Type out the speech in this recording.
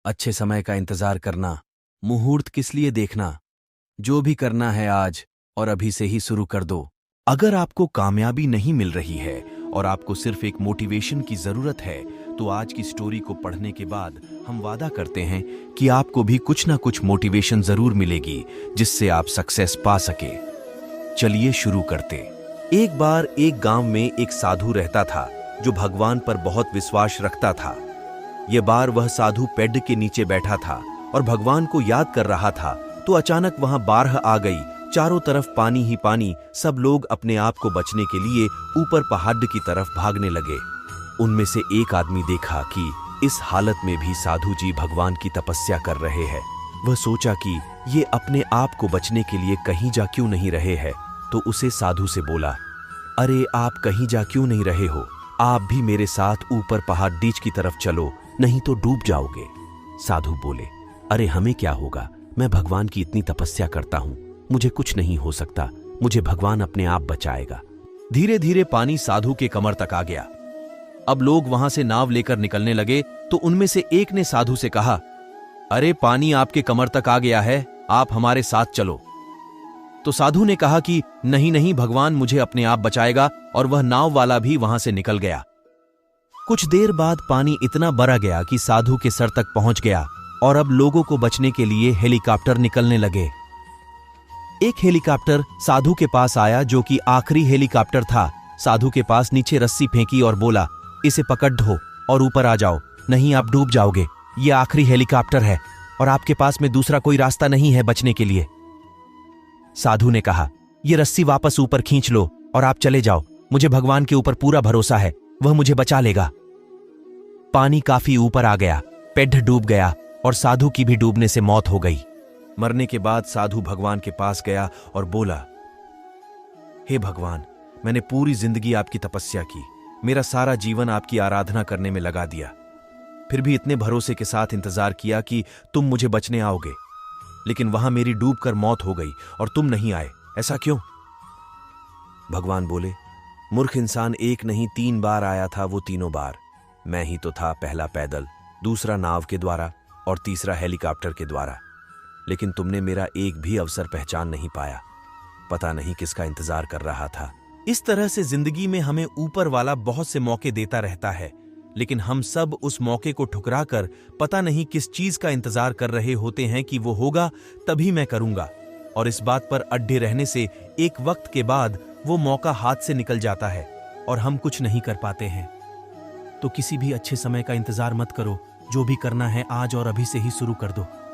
अच्छे समय का इंतजार करना, मुहूर्त किस लिए देखना। जो भी करना है आज और अभी से ही शुरू कर दो। अगर आपको कामयाबी नहीं मिल रही है और आपको सिर्फ एक मोटिवेशन की जरूरत है, तो आज की स्टोरी को पढ़ने के बाद हम वादा करते हैं कि आपको भी कुछ ना कुछ मोटिवेशन जरूर मिलेगी, जिससे आप सक्सेस पा सके। चलिए शुरू करते। एक बार एक गांव में एक साधु रहता था जो भगवान पर बहुत विश्वास रखता था। ये बार वह साधु पेड़ के नीचे बैठा था और भगवान को याद कर रहा था, तो अचानक वहां बाढ़ आ गई। चारों तरफ पानी ही पानी। सब लोग अपने आप को बचने के लिए ऊपर पहाड़ की तरफ भागने लगे। उनमें से एक आदमी देखा कि इस हालत में भी साधु जी भगवान की तपस्या कर रहे हैं। वह सोचा कि ये अपने आप को बचने के लिए कहीं जा क्यों नहीं रहे हैं, तो उसे साधु से बोला, अरे आप कहीं जा क्यों नहीं रहे हो? आप भी मेरे साथ ऊपर पहाड़ डीच की तरफ चलो, नहीं तो डूब जाओगे। साधु बोले, अरे हमें क्या होगा, मैं भगवान की इतनी तपस्या करता हूं, मुझे कुछ नहीं हो सकता, मुझे भगवान अपने आप बचाएगा। धीरे धीरे पानी साधु के कमर तक आ गया। अब लोग वहां से नाव लेकर निकलने लगे, तो उनमें से एक ने साधु से कहा, अरे पानी आपके कमर तक आ गया है, आप हमारे साथ चलो। तो साधु ने कहा कि नहीं नहीं, भगवान मुझे अपने आप बचाएगा, और वह नाव वाला भी वहां से निकल गया। कुछ देर बाद पानी इतना बढ़ गया कि साधु के सर तक पहुंच गया, और अब लोगों को बचने के लिए हेलीकॉप्टर निकलने लगे। एक हेलीकॉप्टर साधु के पास आया, जो कि आखिरी हेलीकॉप्टर था। साधु के पास नीचे रस्सी फेंकी और बोला, इसे पकड़ दो और ऊपर आ जाओ, नहीं आप डूब जाओगे। यह आखिरी हेलीकॉप्टर है और आपके पास में दूसरा कोई रास्ता नहीं है बचने के लिए। साधु ने कहा, यह रस्सी वापस ऊपर खींच लो और आप चले जाओ, मुझे भगवान के ऊपर पूरा भरोसा है, वह मुझे बचा लेगा। पानी काफी ऊपर आ गया, पेड़ डूब गया और साधु की भी डूबने से मौत हो गई। मरने के बाद साधु भगवान के पास गया और बोला, हे भगवान, मैंने पूरी जिंदगी आपकी तपस्या की, मेरा सारा जीवन आपकी आराधना करने में लगा दिया, फिर भी इतने भरोसे के साथ इंतजार किया कि तुम मुझे बचने आओगे, लेकिन वहां मेरी डूबकर मौत हो गई और तुम नहीं आए, ऐसा क्यों? भगवान बोले, मूर्ख इंसान, एक नहीं 3 बार आया था, वो तीनों बार मैं ही तो था। पहला पैदल, दूसरा नाव के द्वारा और तीसरा हेलीकॉप्टर के द्वारा, लेकिन तुमने मेरा एक भी अवसर पहचान नहीं पाया। पता नहीं किसका इंतजार कर रहा था। इस तरह से जिंदगी में हमें ऊपर वाला बहुत से मौके देता रहता है, लेकिन हम सब उस मौके को ठुकरा कर पता नहीं किस चीज का इंतजार कर रहे होते हैं कि वो होगा तभी मैं करूंगा, और इस बात पर अड्डे रहने से एक वक्त के बाद वो मौका हाथ से निकल जाता है और हम कुछ नहीं कर पाते हैं। तो किसी भी अच्छे समय का इंतजार मत करो, जो भी करना है आज और अभी से ही शुरू कर दो।